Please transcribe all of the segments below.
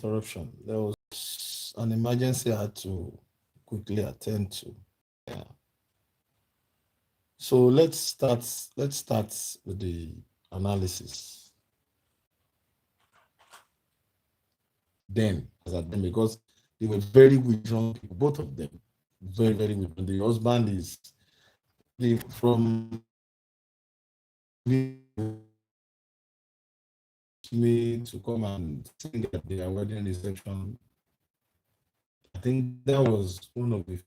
interruption. There was an emergency I had to quickly attend to. Yeah. So let's start with the analysis. Then, as at then, because they were very withdrawn people, both of them, very, very withdrawn. The husband is from me to come and sing at their wedding reception. I think that was one of the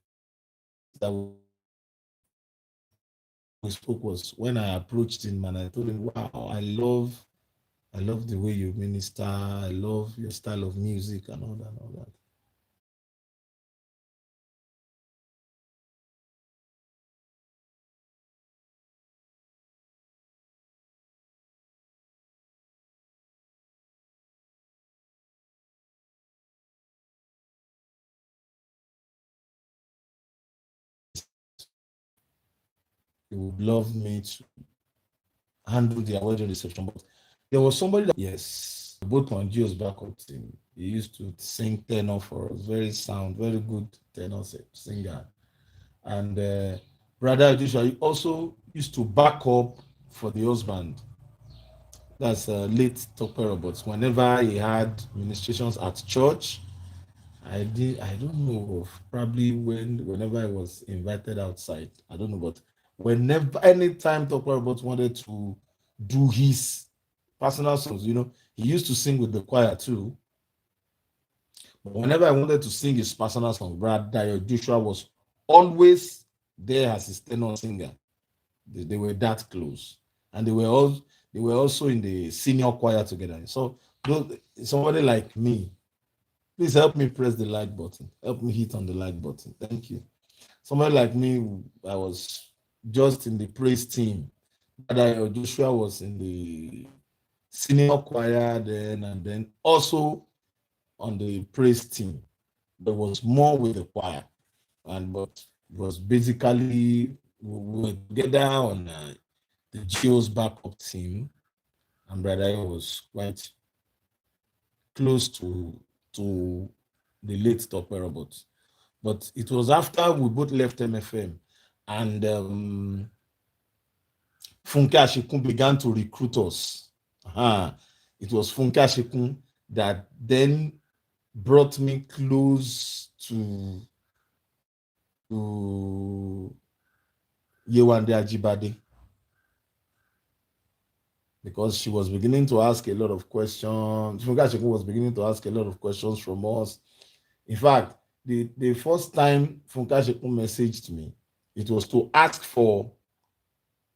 that we spoke was when I approached him and I told him, "Wow, I love the way you minister. I love your style of music and all that, and all that." He would love me to handle their wedding reception. But there was somebody that, yes, both on Gio's backup team. He used to sing tenor for us, very good tenor singer. And Brother Joshua also used to back up for the husband. That's late Topper Roberts. Whenever he had ministrations at church, I don't know of probably whenever I was invited outside. I don't know, but whenever anytime Topper Roberts wanted to do his personal songs, he used to sing with the choir too. But whenever I wanted to sing his personal song, Brother Joshua was always there as his tenor singer. They were that close, and they were also in the senior choir together. So somebody like me, please help me press the like button. Help me hit on the like button. Thank you. Somebody like me, I was just in the praise team. Brother Joshua was in the senior choir then, and then also on the praise team. There was more with the choir, but it was basically we were together on the Geo's backup team, and Brother was quite close to the late Topper Roberts. But it was after we both left MFM and Funke Ashikun began to recruit us. It was Funke Ashikun that then brought me close to Yewande Ajibade, because she was beginning to ask a lot of questions. Funke Ashikun was beginning to ask a lot of questions from us. In fact, the first time Funke Ashikun messaged me, it was to ask for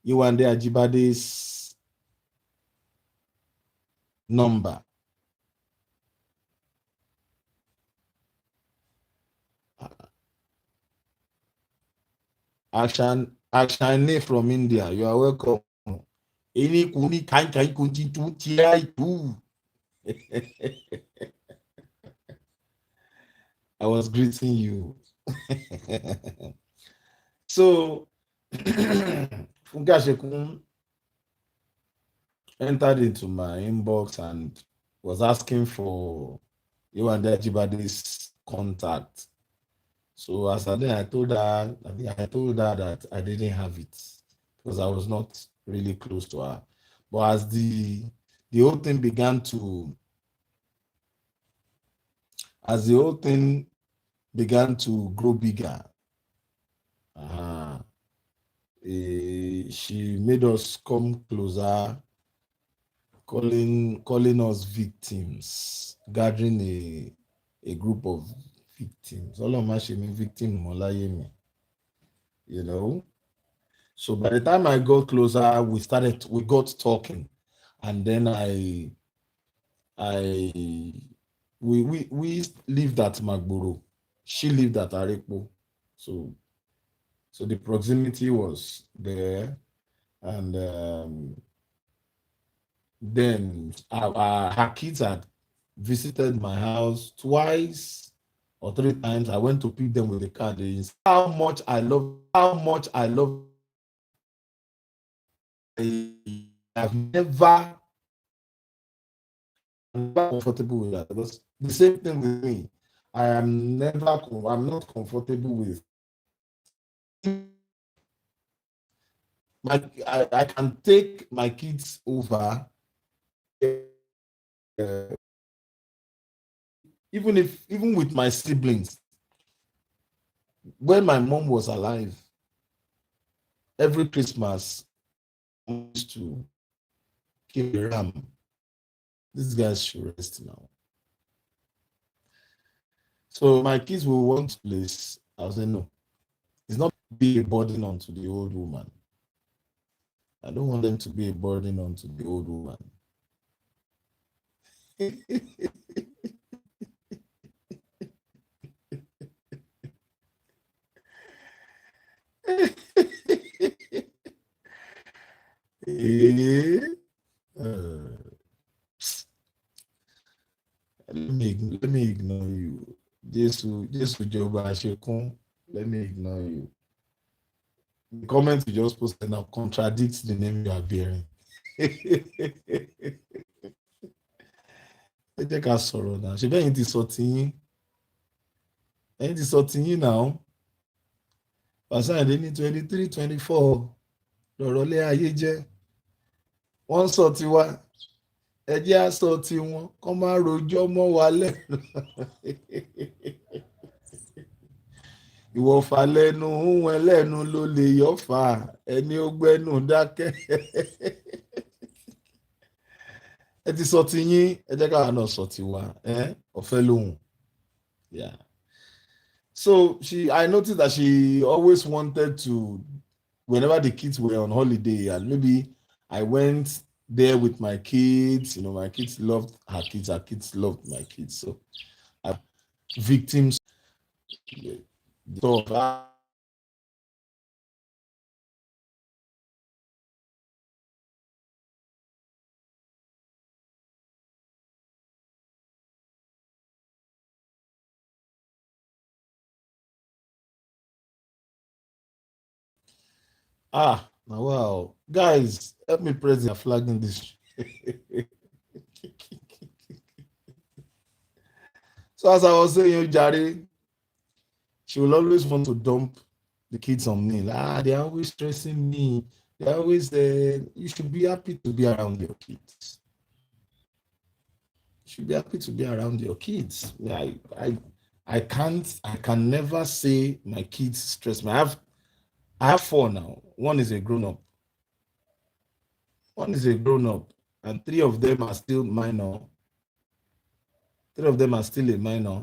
Yewande Ajibade's number. Ashane from India, you are welcome. Any kuni kai kai kunji tu tiai tu. I was greeting you. So Funke Ashikun entered into my inbox and was asking for Yewande Ajibade's contact. So as I told her, that I didn't have it because I was not really close to her. But as the whole thing began to, as the whole thing began to grow bigger, uh, she made us come closer, calling us victims, gathering a group of victims. All of my victim you know. So by the time I got closer, we got talking, and then I, we lived at Magboro. She lived at Arepo, so the proximity was there, and then her kids had visited my house twice or three times. I went to pick them with the car. How much I love. I have never comfortable with that because The same thing with me. I'm not comfortable with I can take my kids over, even with my siblings. When my mom was alive, every Christmas used to kill a ram. These guys should rest now. So my kids will want place. I'll say no. It's not be a burden onto the old woman. I don't want them to be a burden onto the old woman. Let me ignore you. Jesus Jehovah Ashekun, let me ignore you. The comment you just posted now contradicts the name you are bearing. Ẹ jẹ́ ká sọ̀rọ̀ náà. Ṣé bẹ́ẹ̀ yín ti sọ tiyín? Ẹ̀yin ti sọ tiyín náà. Pàṣẹ ní 23-24 lọ̀rọ̀ lé ayé jẹ́. Wọ́n sọ tiwa. Ẹ jẹ́ á sọ tiwọn. Kọ́ máa rojọ́ mọ́ wa lẹ́nu. Ìwọ̀fà lẹ́nu ń ẹlẹ́nu ló lè yọ̀fà ẹni ó gbẹ́nu dákẹ́. Ẹ ti sọ ti yín, ẹ jẹ́ káwa náà sọ ti wa, ọ̀fẹ́ lóhùn. Yeah. So I noticed that she always wanted to, whenever the kids were on holiday, and maybe I went there with my kids, my kids loved her kids loved my kids. So victims of wow. Guys, help me press the flag in this. So as I was saying, Jare, she will always want to dump the kids on me. They're always stressing me. They're always, you should be happy to be around your kids. You should be happy to be around your kids. I can never say my kids stress me. I have 4 now. One is a grown-up. And 3 of them are still minor. 3 of them are still a minor.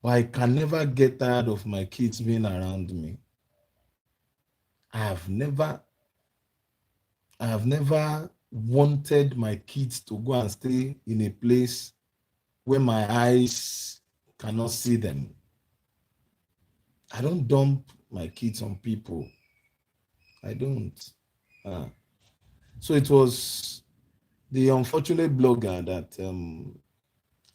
But I can never get tired of my kids being around me. I have never wanted my kids to go and stay in a place where my eyes cannot see them. I don't dump my kids on people. I don't. So it was the unfortunate blogger that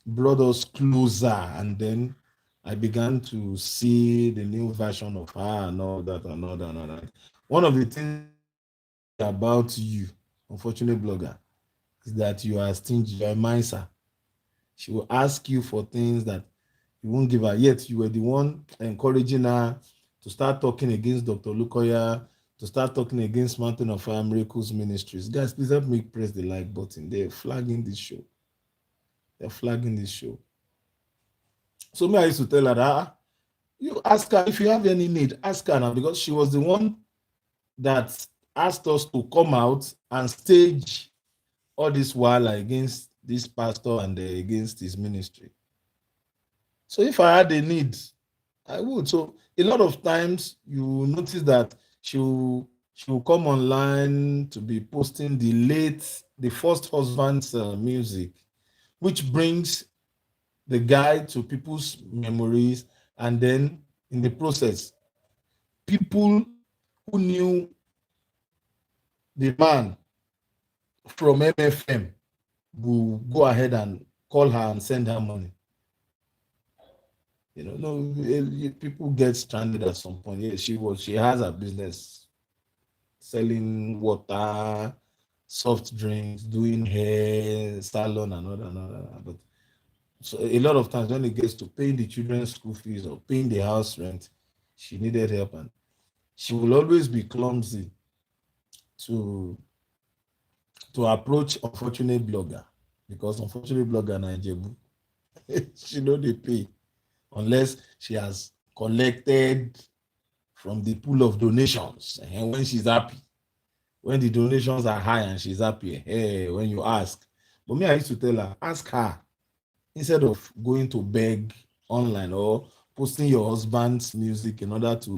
brought us closer, and then I began to see the new version of her and all that and all that and all that. One of the things about you, unfortunate blogger, is that you are stingy, you are a miser. She will ask you for things that you won't give her, yet you were the one encouraging her to start talking against Dr. Lukoya, to start talking against Mountain of Fire Miracles Ministries. Guys, please help me press the like button. They're flagging this show. So me, I used to tell her that you ask her if you have any need, ask her now, because she was the one that asked us to come out and stage all this while against this pastor and against his ministry. So if I had a need, I would. So a lot of times you notice that she will come online to be posting the first husband's music, which brings the guy to people's memories, and then in the process, people who knew the man from MFM will go ahead and call her and send her money. People get stranded at some point. Yeah, she has a business selling water, soft drinks, doing hair, salon, and all that. But So a lot of times when it gets to paying the children's school fees or paying the house rent, she needed help, and she will always be clumsy to approach unfortunate blogger, because unfortunate blogger na Ijebu. She know they pay unless she has collected from the pool of donations. And when she's happy, when the donations are high and she's happy, hey, when you ask. But me, I used to tell her, ask her instead of going to beg online or posting your husband's music in order to